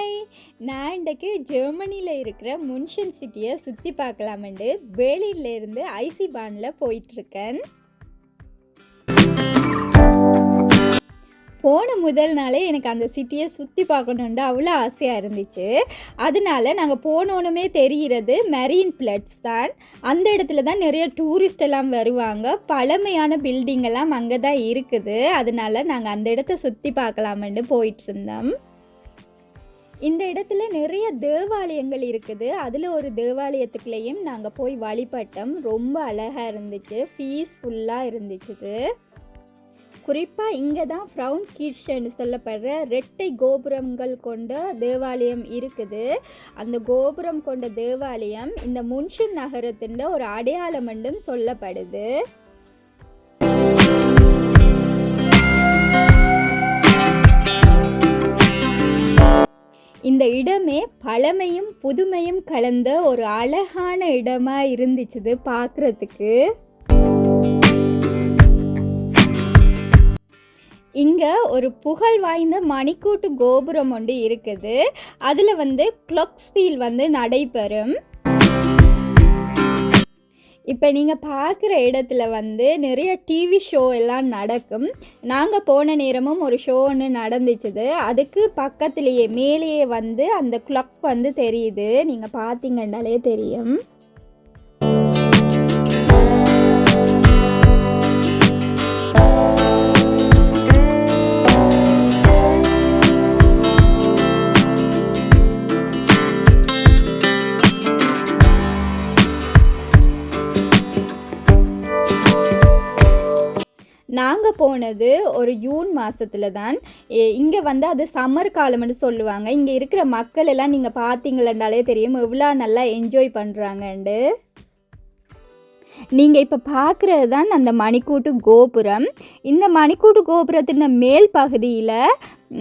Hi, நான் இன்றைக்கு ஜெர்மனியில் இருக்கிற முன்ஷன் சிட்டியை சுற்றி பார்க்கலாமெண்டு பேர்லின்லேருந்து ஐசிபானில் போயிட்டுருக்கேன். போன முதல் நாளே எனக்கு அந்த சிட்டியை சுற்றி பார்க்கணுன்ட்டு அவ்வளோ ஆசையாக இருந்துச்சு. அதனால நாங்கள் போனோன்னுமே தெரிகிறது மெரின் பிளட்ஸ் தான். அந்த இடத்துல தான் நிறைய டூரிஸ்ட் எல்லாம் வருவாங்க. பழமையான பில்டிங் எல்லாம் அங்கே தான் இருக்குது. அதனால நாங்கள் அந்த இடத்த சுற்றி பார்க்கலாமெண்டு போயிட்டு இருந்தோம். இந்த இடத்துல நிறைய தேவாலயங்கள் இருக்குது. அதில் ஒரு தேவாலயத்துக்குள்ளேயும் நாங்கள் போய் வழிபட்டோம். ரொம்ப அழகாக இருந்துச்சு, பீஸ்ஃபுல்லாக இருந்துச்சு. குறிப்பாக இங்கே தான் ஃப்ரவுன் கிர்ச்சன்னு சொல்லப்படுற இரட்டை கோபுரங்கள் கொண்ட தேவாலயம் இருக்குது. அந்த கோபுரம் கொண்ட தேவாலயம் இந்த முன்ஷன் நகரத்தின் ஒரு அடையாளம் என்றும் சொல்லப்படுது. இந்த இடமே பழமையும் புதுமையும் கலந்த ஒரு அழகான இடமா இருந்துச்சு பார்க்குறதுக்கு. இங்கே ஒரு புகழ் வாய்ந்த மணிக்கூட்டு கோபுரம் ஒன்று இருக்குது. அதில் க்ளொக்ஸ்பீல் நடைபெறும். இப்போ நீங்கள் பார்க்குற இடத்துல நிறைய டிவி ஷோ எல்லாம் நடக்கும். நாங்கள் போன நேரமும் ஒரு ஷோ ஒன்று நடந்துச்சுது. அதுக்கு பக்கத்துலேயே மேலேயே அந்த க்ளாக் தெரியுது. நீங்கள் பார்த்தீங்கன்னாலே தெரியும். நாங்கள் போனது ஒரு ஜூன் மாதத்தில் தான். இங்கே அது சம்மர் காலம்னு சொல்லுவாங்க. இங்கே இருக்கிற மக்கள் எல்லாம் நீங்கள் பார்த்தீங்களே தெரியும் எவ்வளோ நல்லா என்ஜாய் பண்ணுறாங்கண்டு. நீங்கள் இப்போ பார்க்குறது தான் அந்த மணிக்கூட்டு கோபுரம். இந்த மணிக்கூட்டு கோபுரத்தின் மேல் பகுதியில்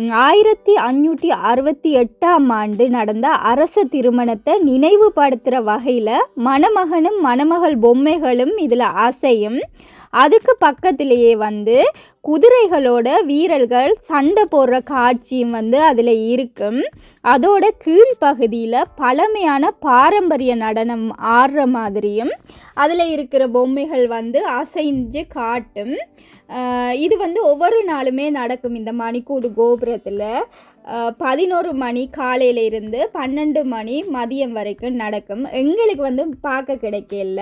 1568ஆம் ஆண்டு நடந்த அரச திருமணத்தை நினைவுபடுத்துகிற வகையில் மணமகனும் மணமகள் பொம்மைகளும் இதில் அசையும். அதுக்கு பக்கத்திலேயே குதிரைகளோட வீரர்கள் சண்டை போடுற காட்சியும் அதில் இருக்கும். அதோட கீழ்ப்பகுதியில் பழமையான பாரம்பரிய நடனம் ஆடுற மாதிரியும் அதில் இருக்கிற பொம்மைகள் அசைஞ்சு காட்டும். இது ஒவ்வொரு நாளுமே நடக்கும். இந்த மணிக்கூடு கோபுரத்தில் 11 மணி காலையில் இருந்து 12 மணி மதியம் வரைக்கும் நடக்கும். எங்களுக்கு பார்க்க கிடைக்கல.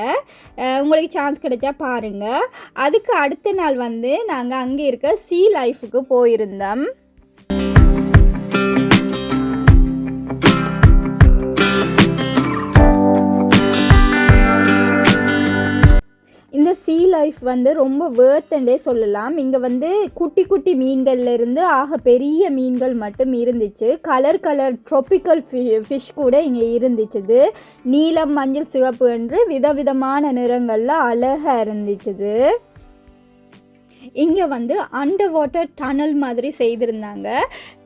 உங்களுக்கு சான்ஸ் கிடைச்சா பாருங்கள். அதுக்கு அடுத்த நாள் நாங்கள் அங்கே இருக்க சீ லைஃபுக்கு போயிருந்தோம். இந்த சீ லைஃப் ரொம்ப வேர்த்தண்டே சொல்லலாம். இங்கே குட்டி குட்டி மீன்கள்லேருந்து ஆக பெரிய மீன்கள் மட்டும் இருந்துச்சு. கலர் ட்ராபிக்கல் ஃபிஷ் கூட இங்கே இருந்துச்சு. நீலம், மஞ்சள், சிவப்பு என்று விதவிதமான நிறங்களில் அழகாக இருந்துச்சு. இங்கே அண்டர் வாட்டர் டனல் மாதிரி செய்திருந்தாங்க.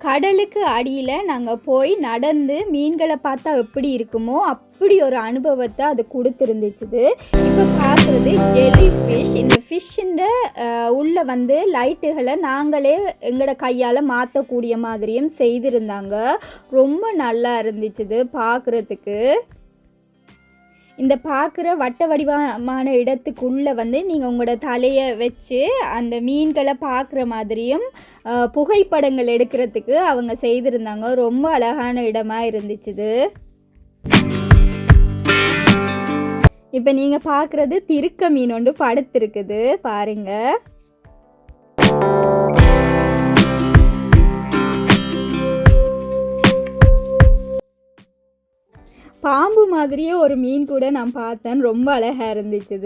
கடலுக்கு அடியில் நாங்கள் போய் நடந்து மீன்களை பார்த்தா எப்படி இருக்குமோ அப்படி ஒரு அனுபவத்தை அது கொடுத்துருந்துச்சு. இப்போ பார்க்குறது ஜெல்லி ஃபிஷ். இந்த ஃபிஷ்ஷுன்ற உள்ளே லைட்டுகளை நாங்களே எங்களோட கையால் மாற்றக்கூடிய மாதிரியும் செய்திருந்தாங்க. ரொம்ப நல்லா இருந்துச்சு பார்க்குறதுக்கு. இந்த பார்க்குற வட்ட வடிவமான இடத்துக்குள்ளே நீங்கள் உங்களோட தலையை வச்சு அந்த மீன்களை பார்க்குற மாதிரியும் புகைப்படங்கள் எடுக்கிறதுக்கு அவங்க செய்திருந்தாங்க. ரொம்ப அழகான இடமா இருந்துச்சு. இப்போ நீங்கள் பார்க்குறது திருக்க மீன் ஒன்று படுத்திருக்குது பாருங்கள். பாம்பு மாதிரியே ஒரு மீன் கூட நான் பார்த்தேன். ரொம்ப அழகாக இருந்துச்சு.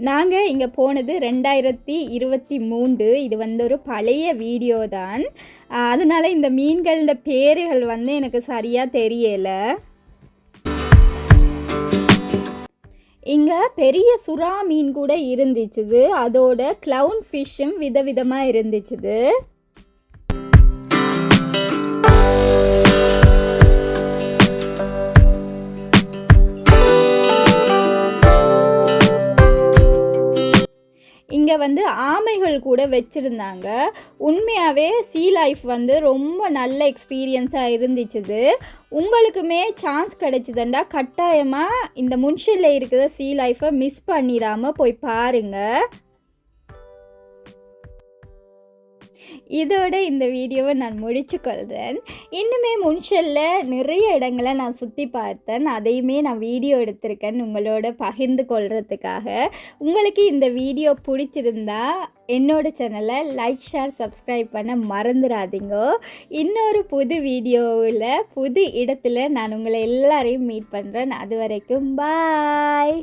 நாங்கள் இங்கே போனது 2023. இது ஒரு பழைய வீடியோ தான். அதனால் இந்த மீன்களோட பேர்கள் எனக்கு சரியாக தெரியலை. இங்கே பெரிய சுறா மீன் கூட இருந்துச்சு. அதோட க்ளவுன் ஃபிஷ்ஷும் விதவிதமாக இருந்துச்சு. இங்கே வந்து ஆமைகள் கூட வச்சுருந்தாங்க. உண்மையாகவே சீ லைஃப் வந்து ரொம்ப நல்ல எக்ஸ்பீரியன்ஸாக இருந்துச்சுது. உங்களுக்குமே சான்ஸ் கிடைச்சிதுண்டா கட்டாயமாக இந்த முன்ஷனில் இருக்கிற சீ லைஃப்பை மிஸ் பண்ணிடாமல் போய் பாருங்கள். இதோட இந்த வீடியோவை நான் முடிச்சுக்கொள்கிறேன். இன்னுமே முன்ஷனில் நிறைய இடங்களை நான் சுற்றி பார்த்தேன். அதையுமே நான் வீடியோ எடுத்திருக்கேன் உங்களோட பகிர்ந்து கொள்கிறதுக்காக. உங்களுக்கு இந்த வீடியோ பிடிச்சிருந்தா என்னோட சேனலை லைக், ஷேர், சப்ஸ்கிரைப் பண்ண மறந்துடாதீங்க. இன்னொரு புது வீடியோவில் புது இடத்துல நான் உங்களை எல்லாரையும் மீட் பண்ணுறேன். அது வரைக்கும் பாய்.